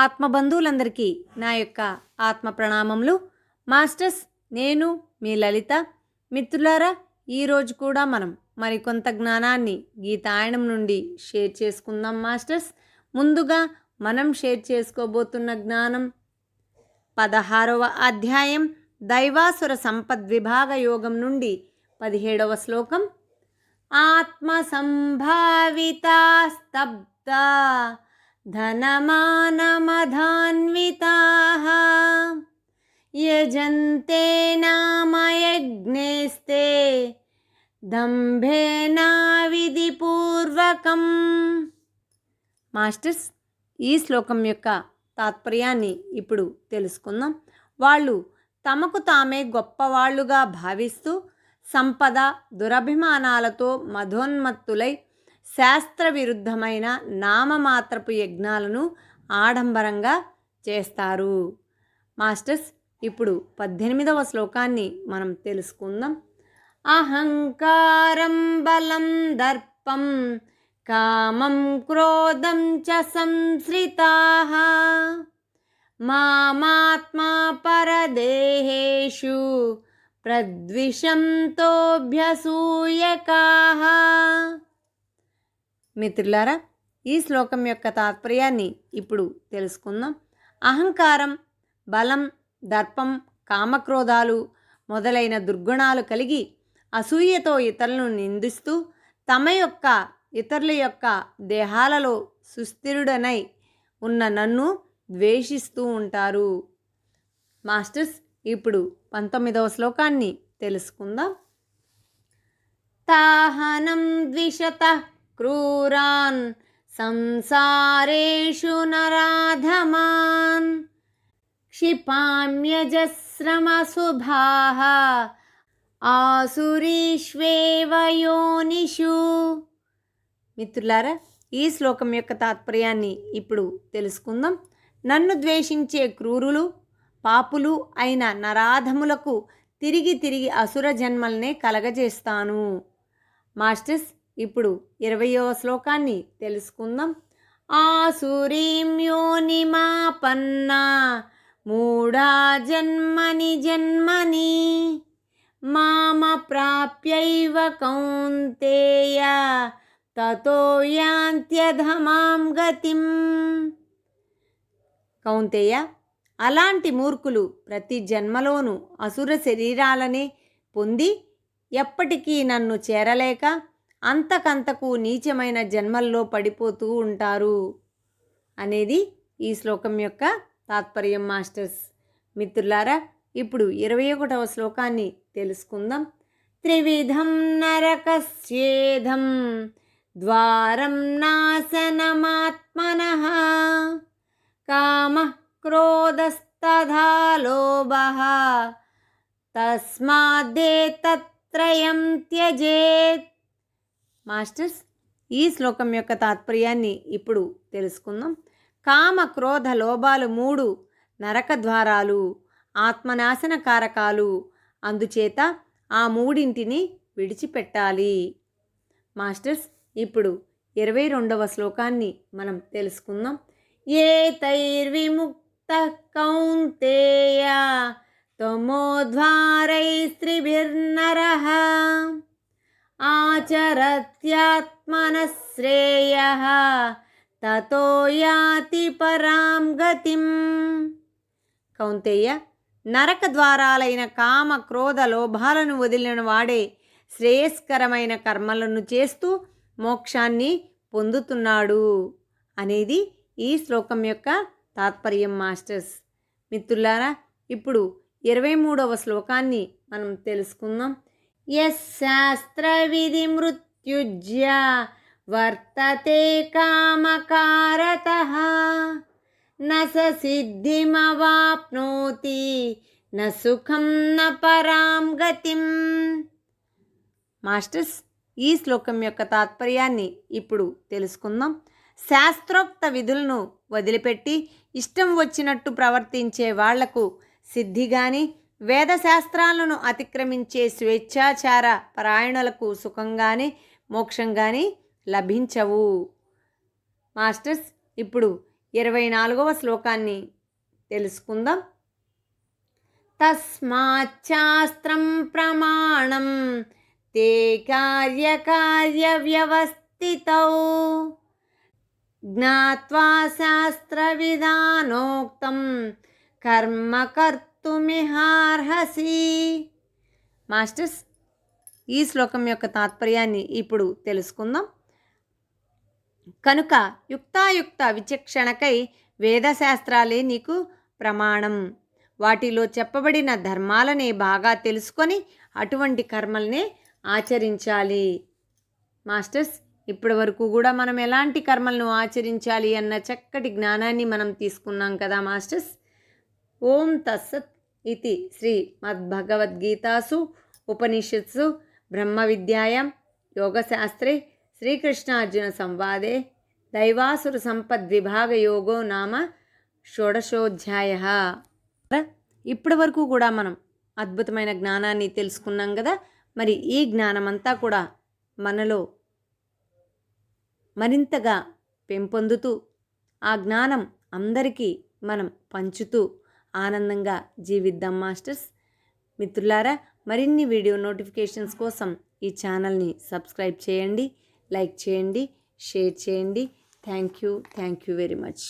ఆత్మబంధువులందరికీ నా యొక్క ఆత్మ ప్రణామములు. మాస్టర్స్, నేను మీ లలిత. మిత్రులారా, ఈరోజు కూడా మనం మరికొంత జ్ఞానాన్ని గీతాయనం నుండి షేర్ చేసుకుందాం. మాస్టర్స్, ముందుగా మనం షేర్ చేసుకోబోతున్న జ్ఞానం 16వ అధ్యాయం దైవాసుర సంపద్విభాగ యోగం నుండి 17వ శ్లోకం. ఆత్మ సంభావితా స్తబ్ద ధనమానమధాన్వితాః యజంతే నామ యజ్ఞేస్తే దంభేనా విధిపూర్వకం. మాస్టర్స్, ఈ శ్లోకం యొక్క తాత్పర్యాన్ని ఇప్పుడు తెలుసుకుందాం. వాళ్ళు తమకు తామే గొప్పవాళ్లుగా భావిస్తూ సంపద దురభిమానాలతో మధోన్మత్తులై శాస్త్ర విరుద్ధమైన నామమాత్రపు యజ్ఞాలను ఆడంబరంగా చేస్తారు. మాస్టర్స్, ఇప్పుడు 18వ శ్లోకాన్ని మనం తెలుసుకుందాం. అహంకారం బలం దర్పం కామం క్రోధం చ సంశ్రితాః మామాత్మా పరదేహేషు ప్రద్విషంతోభ్యసూయకాః. మిత్రులారా, ఈ శ్లోకం యొక్క తాత్పర్యాన్ని ఇప్పుడు తెలుసుకుందాం. అహంకారం, బలం, దర్పం, కామక్రోధాలు మొదలైన దుర్గుణాలు కలిగి అసూయతో ఇతరులను నిందిస్తూ ఇతరుల యొక్క దేహాలలో సుస్థిరుడనై ఉన్న నన్ను ద్వేషిస్తూ ఉంటారు. మాస్టర్స్, ఇప్పుడు 19వ శ్లోకాన్ని తెలుసుకుందాం. తాహనం ద్విషతః క్రూరాన్ సంసారేషు నరాధమాన్ క్షిపామ్యజస్రమశుభాః ఆసురీష్వేవ యోనిషు. మిత్రులారా, ఈ శ్లోకం యొక్క తాత్పర్యాన్ని ఇప్పుడు తెలుసుకుందాం. నన్ను ద్వేషించే క్రూరులు పాపులు అయిన నరాధములకు తిరిగి తిరిగి అసుర జన్మల్నే కలగజేస్తాను. మాస్టర్స్, ఇప్పుడు 20వ శ్లోకాన్ని తెలుసుకుందాం. ఆసురీం యోనిమాపన్నా మూఢా జన్మని జన్మని మామ ప్రాప్యైవ కౌంతేయ తతో యాంత్యధమాం గతిం. కౌంతేయ, అలాంటి మూర్ఖులు ప్రతి జన్మలోనూ అసుర శరీరాలనే పొంది ఎప్పటికీ నన్ను చేరలేక అంతకంతకు నీచమైన జన్మల్లో పడిపోతూ ఉంటారు అనేది ఈ శ్లోకం యొక్క తాత్పర్యం. మాస్టర్స్, మిత్రులారా, ఇప్పుడు 21వ శ్లోకాన్ని తెలుసుకుందాం. త్రివిధం నరకస్యేధం ద్వారం నాశనమాత్మనః కామః క్రోధస్తథా లోభః తస్మాదేతత్త్రయం త్యజేత్. మాస్టర్స్, ఈ శ్లోకం యొక్క తాత్పర్యాన్ని ఇప్పుడు తెలుసుకుందాం. కామ క్రోధ లోభాలు 3 నరక ద్వారాలు, ఆత్మనాశన కారకాలు. అందుచేత ఆ మూడింటిని విడిచిపెట్టాలి. మాస్టర్స్, ఇప్పుడు 22వ శ్లోకాన్ని మనం తెలుసుకుందాం. ఏతైర్విముక్తః కౌంతేయ తమోద్వారైస్త్రిభిర్నరః ఆచరత్యాత్మనః శ్రేయః తతో యాతి పరాం గతిం. కౌంతేయ, నరక ద్వారాలైన కామ క్రోధ లోభాలను వదిలిన వాడే శ్రేయస్కరమైన కర్మలను చేస్తూ మోక్షాన్ని పొందుతున్నాడు అనేది ఈ శ్లోకం యొక్క తాత్పర్యం. మాస్టర్స్, మిత్రులారా, ఇప్పుడు 23వ శ్లోకాన్ని మనం తెలుసుకుందాం. యశాస్త్ర విధి మృత్యుజ్య వర్తతే కామకారతః న స సిద్ధిమవాప్నోతి న సుఖం న పరాం గతిం. మాస్టర్స్, ఈ శ్లోకం యొక్క తాత్పర్యాన్ని ఇప్పుడు తెలుసుకుందాం. శాస్త్రోక్త విధులను వదిలిపెట్టి ఇష్టం వచ్చినట్టు ప్రవర్తించే వాళ్లకు సిద్ధి గాని, వేదశాస్త్రాలను అతిక్రమించే స్వేచ్ఛాచార పరాయణులకు సుఖంగానే మోక్షంగానే లభించవు. మాస్టర్స్, ఇప్పుడు 24వ శ్లోకాన్ని తెలుసుకుందాం. తస్మాచ్చాస్త్రం ప్రమాణం తే కార్యకార్య వ్యవస్థితౌ జ్ఞాత్వా శాస్త్రవిధానోక్తం కర్మ కర్తుమిహార్హసి. మాస్టర్స్, ఈ శ్లోకం యొక్క తాత్పర్యాన్ని ఇప్పుడు తెలుసుకుందాం. కనుక యుక్తాయుక్త విచక్షణకై వేదశాస్త్రాలే నీకు ప్రమాణం. వాటిలో చెప్పబడిన ధర్మాలనే బాగా తెలుసుకొని అటువంటి కర్మల్నే ఆచరించాలి. మాస్టర్స్, ఇప్పటి వరకు కూడా మనం ఎలాంటి కర్మలను ఆచరించాలి అన్న చక్కటి జ్ఞానాన్ని మనం తీసుకున్నాం కదా మాస్టర్స్. ఓం తత్సత్ ఇది శ్రీ మద్భగవద్గీతాసు ఉపనిషత్సు బ్రహ్మ విద్యాయాం యోగశాస్త్రే శ్రీకృష్ణార్జున సంవాదే దైవాసుర సంపద్విభాగ యోగో నామ షోడశోధ్యాయ. ఇప్పటి వరకు కూడా మనం అద్భుతమైన జ్ఞానాన్ని తెలుసుకున్నాం కదా. మరి ఈ జ్ఞానమంతా కూడా మనలో మరింతగా పెంపొందుతూ ఆ జ్ఞానం అందరికీ మనం పంచుతూ ఆనందంగా జీవిద్దాం మాస్టర్స్. మిత్రులారా, మరిన్ని వీడియో నోటిఫికేషన్స్ కోసం ఈ ఛానల్ని సబ్స్క్రైబ్ చేయండి, లైక్ చేయండి, షేర్ చేయండి. Thank you very much.